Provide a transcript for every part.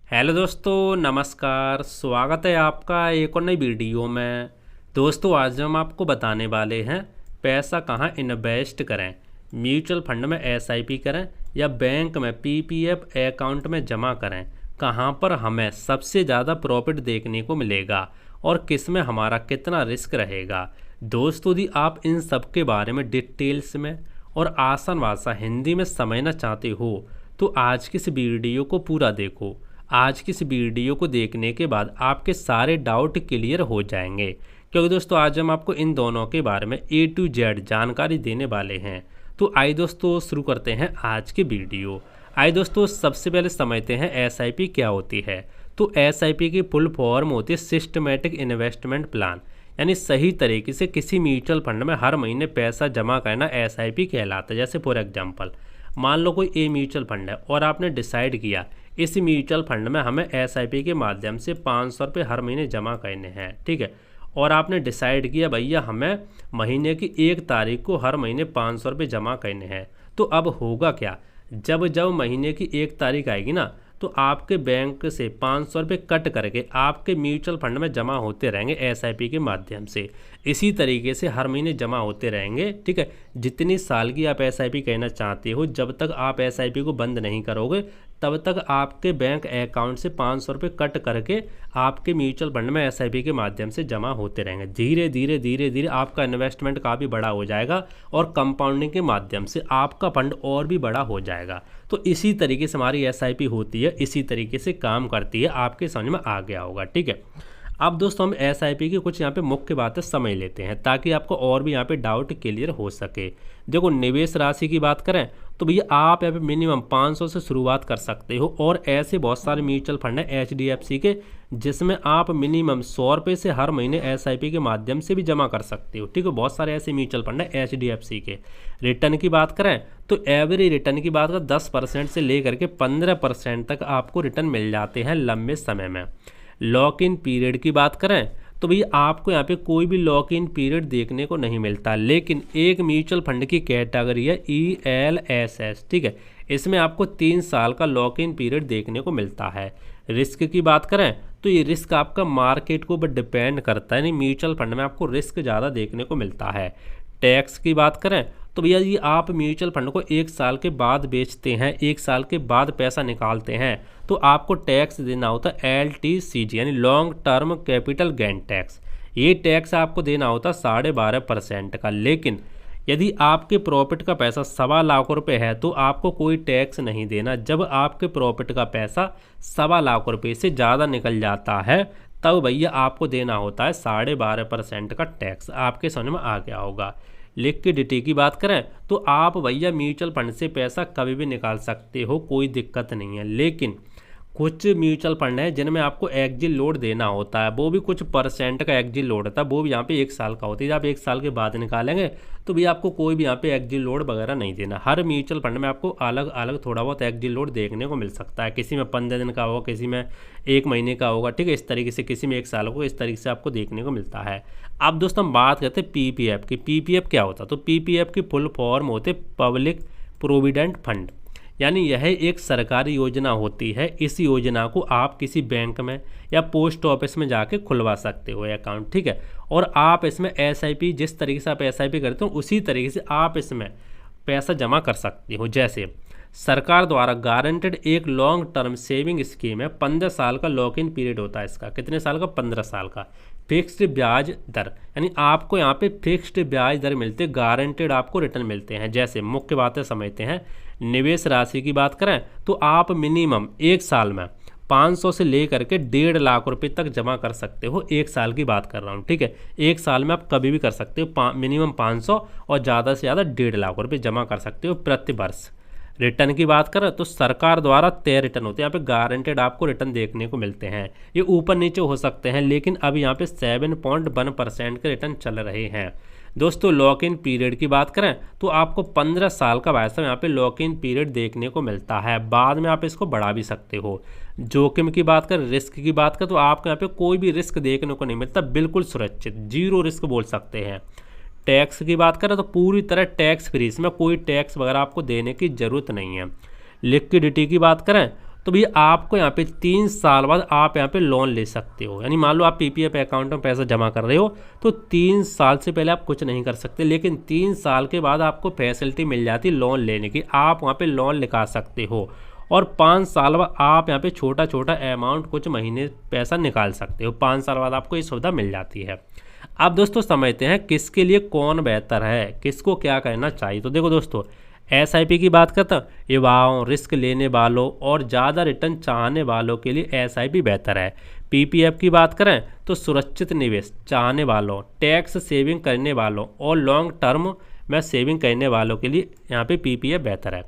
Hello दोस्तों, नमस्कार। स्वागत है आपका एक और नई वीडियो में। दोस्तों, आज हम आपको बताने वाले हैं पैसा कहाँ इन्वेस्ट करें। म्यूचुअल फंड में एसआईपी करें या बैंक में पीपीएफ अकाउंट में जमा करें। कहाँ पर हमें सबसे ज़्यादा प्रॉफिट देखने को मिलेगा और किस में हमारा कितना रिस्क रहेगा। दोस्तों, यदि आप इन सब के बारे में डिटेल्स में और आसान भाषा हिंदी में समझना चाहते हो तो आज की इस वीडियो को पूरा देखो। आज की इस वीडियो को देखने के बाद आपके सारे डाउट क्लियर हो जाएंगे, क्योंकि दोस्तों आज हम आपको इन दोनों के बारे में A to Z जानकारी देने वाले हैं। तो आइए दोस्तों शुरू करते हैं आज की वीडियो। आइए दोस्तों सबसे पहले समझते हैं एसआईपी क्या होती है। तो एसआईपी की फुल फॉर्म होती है सिस्टमेटिक इन्वेस्टमेंट प्लान, यानी सही तरीके से किसी म्यूचुअल फंड में हर महीने पैसा जमा करना एसआईपी कहलाता है। जैसे फॉर एग्जांपल मान लो कोई ए म्यूचुअल फंड है और आपने डिसाइड किया इस म्यूचुअल फंड में हमें एसआईपी के माध्यम से 500 रुपये हर महीने जमा करने हैं, ठीक है। और आपने डिसाइड किया भैया हमें महीने की 1 तारीख को हर महीने 500 रुपये जमा करने हैं। तो अब होगा क्या, जब जब महीने की 1 तारीख आएगी ना तो आपके बैंक से 500 रुपये कट करके आपके म्यूचुअल फंड में जमा होते रहेंगे एसआईपी के माध्यम से। इसी तरीके से हर महीने जमा होते रहेंगे, ठीक है। जितनी साल की आप एसआईपी कहना चाहते हो, जब तक आप एसआईपी को बंद नहीं करोगे तब तक आपके बैंक अकाउंट से 500 रुपये कट करके आपके म्यूचुअल फंड में एसआईपी के माध्यम से जमा होते रहेंगे। धीरे धीरे धीरे धीरे आपका इन्वेस्टमेंट काफ़ी बड़ा हो जाएगा और कंपाउंडिंग के माध्यम से आपका फंड और भी बड़ा हो जाएगा। तो इसी तरीके से हमारी एसआईपी होती है, इसी तरीके से काम करती है। आपके समझ में आ गया होगा, ठीक है। अब दोस्तों हम एसआईपी की कुछ यहाँ पे मुख्य बातें समझ लेते हैं ताकि आपको और भी यहाँ पे डाउट क्लियर हो सके। देखो, निवेश राशि की बात करें तो भैया आप यहाँ पे मिनिमम 500 से शुरुआत कर सकते हो। और ऐसे बहुत सारे म्यूचुअल फंड हैं एचडीएफसी के जिसमें आप मिनिमम 100 रुपये से हर महीने एसआईपी के माध्यम से भी जमा कर सकते हो, ठीक है। बहुत सारे ऐसे म्यूचुअल फंड हैं एचडीएफसी के। रिटर्न की बात करें तो एवरेज रिटर्न की बात करें 10% से लेकर के 15% तक आपको रिटर्न मिल जाते हैं लंबे समय में। लॉक इन पीरियड की बात करें तो भैया आपको यहाँ पे कोई भी लॉक इन पीरियड देखने को नहीं मिलता, लेकिन एक म्यूचुअल फंड की कैटेगरी है ELSS, ठीक है। इसमें आपको 3 साल का लॉक इन पीरियड देखने को मिलता है। रिस्क की बात करें तो ये रिस्क आपका मार्केट के ऊपर डिपेंड करता है, यानी म्यूचुअल फंड में आपको रिस्क ज़्यादा देखने को मिलता है। टैक्स की बात करें तो भैया ये आप म्यूचुअल फंड को 1 साल के बाद बेचते हैं, 1 साल के बाद पैसा निकालते हैं तो आपको टैक्स देना होता है LTCG, यानी long term capital gain tax. ये टैक्स आपको देना होता है 12.5% का। लेकिन यदि आपके प्रॉफिट का पैसा 1.25 लाख रुपए है तो आपको कोई टैक्स नहीं देना। जब आपके प्रॉफिट का पैसा 1.25 लाख रुपए से ज़्यादा निकल जाता है तब भैया आपको देना होता है 12.5% का टैक्स। आपके समझ में आ गया होगा। लिक्विडिटी की बात करें तो आप भैया म्यूचुअल फंड से पैसा कभी भी निकाल सकते हो, कोई दिक्कत नहीं है। लेकिन कुछ म्यूचुअल फंड है जिनमें आपको एग्जिट लोड देना होता है, वो भी कुछ % का एग्जिट लोड होता है, वो भी यहाँ पे 1 साल का होता है। आप 1 साल के बाद निकालेंगे तो भी आपको कोई भी यहाँ पे एग्जिट लोड वगैरह नहीं देना। हर म्यूचुअल फंड में आपको अलग अलग थोड़ा बहुत एग्जिट लोड देखने को मिल सकता है। किसी में 15 दिन का होगा, किसी में 1 महीने का होगा, ठीक है। इस तरीके से किसी में 1 साल को, इस तरीके से आपको देखने को मिलता है। अब दोस्तों हम बात करते हैं पीपीएफ की। पीपीएफ क्या होता है? तो पीपीएफ की फुल फॉर्म होते पब्लिक प्रोविडेंट फंड, यानी यह एक सरकारी योजना होती है। इस योजना को आप किसी बैंक में या पोस्ट ऑफिस में जाके खुलवा सकते हो अकाउंट, ठीक है। और आप इसमें एसआईपी, जिस तरीके से आप एसआईपी करते हो उसी तरीके से आप इसमें पैसा जमा कर सकते हो। जैसे सरकार द्वारा गारंटेड एक लॉन्ग टर्म सेविंग स्कीम है, 15 साल का लॉक इन पीरियड होता है इसका। कितने साल का? 15 साल का। फिक्स्ड ब्याज दर, यानी आपको यहाँ पे फिक्स्ड ब्याज दर मिलते, गारंटेड आपको रिटर्न मिलते हैं। जैसे मुख्य बातें समझते हैं। निवेश राशि की बात करें तो आप मिनिमम 1 साल में 500 से लेकर के 1.5 लाख रुपए तक जमा कर सकते हो। 1 साल की बात कर रहा हूँ, ठीक है। 1 साल में आप कभी भी कर सकते हो। मिनिमम 500 और ज़्यादा से ज़्यादा 1.5 लाख रुपए जमा कर सकते हो प्रति वर्ष। रिटर्न की बात करें तो सरकार द्वारा तय रिटर्न होते हैं, यहाँ पे गारंटेड आपको रिटर्न देखने को मिलते हैं। ये ऊपर नीचे हो सकते हैं, लेकिन अब यहाँ पे 7.1% के रिटर्न चल रहे हैं। दोस्तों लॉक इन पीरियड की बात करें तो आपको 15 साल का वैसा यहाँ पे लॉक इन पीरियड देखने को मिलता है। बाद में आप इसको बढ़ा भी सकते हो। जोखिम की बात करें, रिस्क की बात करें तो आपको यहाँ पे कोई भी रिस्क देखने को नहीं मिलता, बिल्कुल सुरक्षित, 0 रिस्क बोल सकते हैं। टैक्स की बात करें तो पूरी तरह टैक्स फ्री, इसमें कोई टैक्स वगैरह आपको देने की ज़रूरत नहीं है। लिक्विडिटी की बात करें तो भैया आपको यहाँ पे 3 साल बाद आप यहाँ पे लोन ले सकते हो। यानी मान लो आप पीपीएफ अकाउंट में पैसा जमा कर रहे हो तो 3 साल से पहले आप कुछ नहीं कर सकते, लेकिन 3 साल के बाद आपको फैसिलिटी मिल जाती लोन लेने की, आप वहाँ पे लोन निकाल सकते हो। और 5 साल बाद आप यहाँ पे छोटा छोटा अमाउंट कुछ महीने पैसा निकाल सकते हो। 5 साल बाद आपको ये सुविधा मिल जाती है। अब दोस्तों समझते हैं किसके लिए कौन बेहतर है, किसको क्या करना चाहिए। तो देखो दोस्तों, एसआईपी की बात करता हूँ, युवाओं, रिस्क लेने वालों और ज़्यादा रिटर्न चाहने वालों के लिए एसआईपी बेहतर है। पीपीएफ की बात करें तो सुरक्षित निवेश चाहने वालों, टैक्स सेविंग करने वालों और लॉन्ग टर्म में सेविंग करने वालों के लिए यहाँ पे पीपीएफ बेहतर है।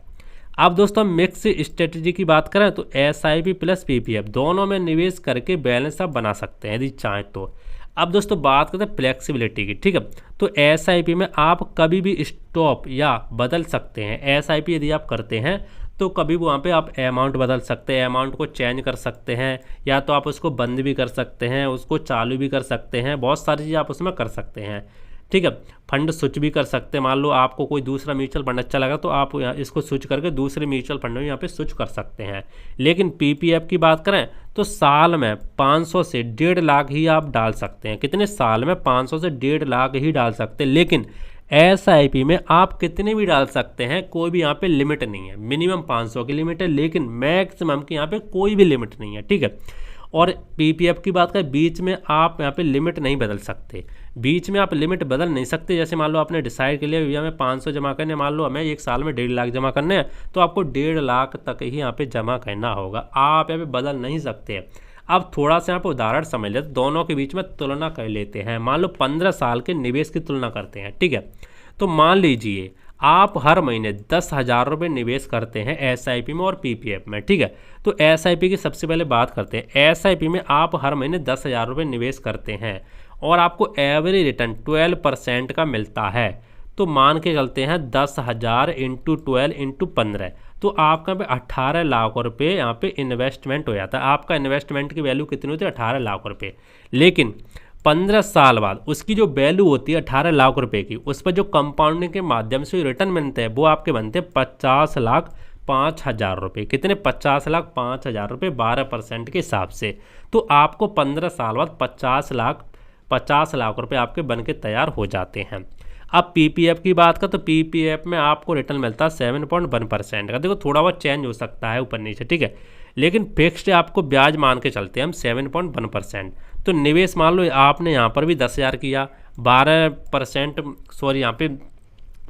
अब दोस्तों मिक्स स्ट्रेटजी की बात करें तो एसआईपी प्लस पीपीएफ दोनों में निवेश करके बैलेंस आप बना सकते हैं यदि चाहें तो। अब दोस्तों बात करते हैं फ्लेक्सिबिलिटी की, ठीक है। तो एसआईपी में आप कभी भी स्टॉप या बदल सकते हैं। एसआईपी यदि आप करते हैं तो कभी वहाँ पे आप अमाउंट बदल सकते हैं, अमाउंट को चेंज कर सकते हैं, या तो आप उसको बंद भी कर सकते हैं, उसको चालू भी कर सकते हैं, बहुत सारी चीज़ें आप उसमें कर सकते हैं, ठीक है। फंड स्विच भी कर सकते हैं। मान लो आपको कोई दूसरा म्यूचुअल फंड अच्छा लगा तो आप यहाँ इसको स्विच करके दूसरे म्यूचुअल फंड में यहाँ पे स्विच कर सकते हैं। लेकिन पीपीएफ की बात करें तो साल में 500 से 1.5 लाख ही आप डाल सकते हैं। कितने साल में? 500 से 1.5 लाख ही डाल सकते हैं। लेकिन एसआईपी में आप कितने भी डाल सकते हैं, कोई भी यहाँ पे लिमिट नहीं है। मिनिमम 500 की लिमिट है, लेकिन मैक्सिमम की यहाँ पे कोई भी लिमिट नहीं है, ठीक है। और पीपीएफ की बात करें, बीच में आप यहाँ पे लिमिट नहीं बदल सकते, बीच में आप लिमिट बदल नहीं सकते। जैसे मान लो आपने डिसाइड कर लिया भैया हमें 500 जमा करने, मान लो हमें 1 साल में 1.5 लाख जमा करने हैं, तो आपको 1.5 लाख तक ही यहाँ पे जमा करना होगा, आप यहाँ पे बदल नहीं सकते। अब थोड़ा सा यहाँ पे उदाहरण समझ लेते, दोनों के बीच में तुलना कर लेते हैं। मान लो 15 साल के निवेश की तुलना करते हैं, ठीक है। तो मान लीजिए आप हर महीने 10,000 रुपये निवेश करते हैं एसआईपी में और पीपीएफ में, ठीक है। तो एसआईपी की सबसे पहले बात करते हैं। एसआईपी में आप हर महीने 10,000 रुपये निवेश करते हैं और आपको एवरेज रिटर्न 12% का मिलता है। तो मान के चलते हैं 10,000 इंटू 12 इंटू 15, तो आपका पे 18 लाख रुपये यहाँ पे इन्वेस्टमेंट हो जाता है। आपका इन्वेस्टमेंट की वैल्यू कितनी होती है? 18 लाख रुपये। लेकिन 15 साल बाद उसकी जो वैल्यू होती है 18 लाख रुपए की, उस पर जो कंपाउंडिंग के माध्यम से रिटर्न मिलते हैं वो आपके बनते हैं 50,05,000 रुपये। कितने? 50,05,000 रुपये 12% के हिसाब से। तो आपको 15 साल बाद 50 लाख रुपये आपके बन के तैयार हो जाते हैं। अब पीपीएफ की बात करें तो पीपीएफ में आपको रिटर्न मिलता है 7.1% का। देखो थोड़ा बहुत चेंज हो सकता है ऊपर नीचे, ठीक है, लेकिन फिक्स्ड आपको ब्याज मान के चलते हैं हम 7.1%। तो निवेश मान लो आपने यहाँ पर भी 10,000 किया, 12% सॉरी यहाँ पे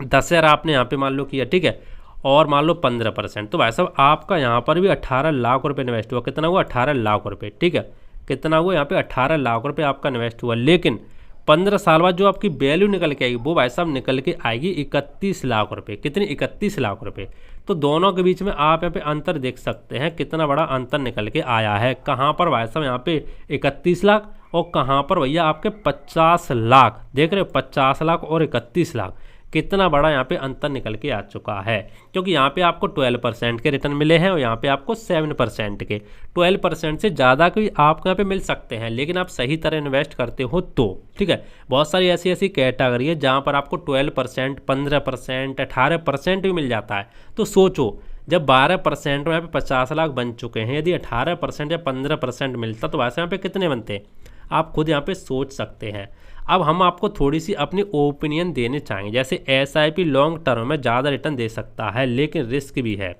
10,000 आपने यहाँ पे मान लो किया, ठीक है, और मान लो 15%, तो भाई साहब आपका यहाँ पर भी 18 लाख रुपये इन्वेस्ट हुआ। कितना हुआ? 18 लाख रुपये, ठीक है। कितना हुआ? यहाँ पे 18 लाख रुपये आपका इन्वेस्ट हुआ। लेकिन 15 साल बाद जो आपकी वैल्यू निकल के आएगी वो भाई साहब निकल के आएगी 31 लाख रुपये। कितनी? 31 लाख रुपये। तो दोनों के बीच में आप यहाँ पे अंतर देख सकते हैं, कितना बड़ा अंतर निकल के आया है। कहाँ पर भाई साहब? यहाँ पे 31 लाख और कहाँ पर भैया आपके 50 लाख। देख रहे हो? 50 लाख और 31 लाख, कितना बड़ा यहाँ पे अंतर निकल के आ चुका है। क्योंकि यहाँ पे आपको 12% के रिटर्न मिले हैं और यहाँ पे आपको 7% के। 12% से ज़्यादा कोई आपको यहाँ पे मिल सकते हैं, लेकिन आप सही तरह इन्वेस्ट करते हो तो, ठीक है। बहुत सारी ऐसी कैटेगरी है जहाँ पर आपको 12%, 15%, 18% भी मिल जाता है। तो सोचो जब 12% में यहाँ पे 50 लाख बन चुके हैं, यदि 18% या 15% मिलता तो वैसे यहाँ पे कितने बनते? आप खुद यहाँ पे सोच सकते हैं। अब हम आपको थोड़ी सी अपनी ओपिनियन देने चाहेंगे। जैसे एसआईपी लॉन्ग टर्म में ज़्यादा रिटर्न दे सकता है लेकिन रिस्क भी है।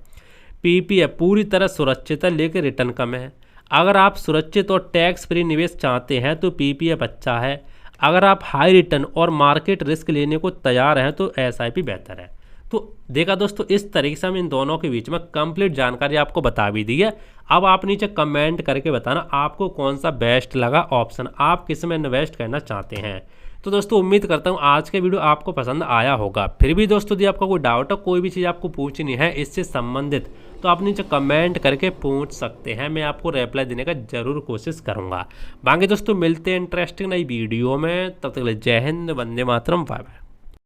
पीपीएफ पूरी तरह सुरक्षित है लेकिन रिटर्न कम है। अगर आप सुरक्षित और टैक्स फ्री निवेश चाहते हैं तो पीपीएफ अच्छा है। अगर आप हाई रिटर्न और मार्केट रिस्क लेने को तैयार हैं तो एसआईपी बेहतर है। तो देखा दोस्तों, इस तरीके से हम इन दोनों के बीच में कंप्लीट जानकारी आपको बता भी दी है। अब आप नीचे कमेंट करके बताना आपको कौन सा बेस्ट लगा ऑप्शन, आप किस में इन्वेस्ट करना चाहते हैं। तो दोस्तों उम्मीद करता हूँ आज के वीडियो आपको पसंद आया होगा। फिर भी दोस्तों यदि आपका कोई डाउट हो, कोई भी चीज़ आपको पूछनी है इससे संबंधित, तो आप नीचे कमेंट करके पूछ सकते हैं, मैं आपको रिप्लाई देने का जरूर कोशिश करूँगा। बाकी दोस्तों मिलते हैं इंटरेस्टिंग नई वीडियो में, तब तक के लिए जय हिंद, वंदे मातरम, बाय बाय।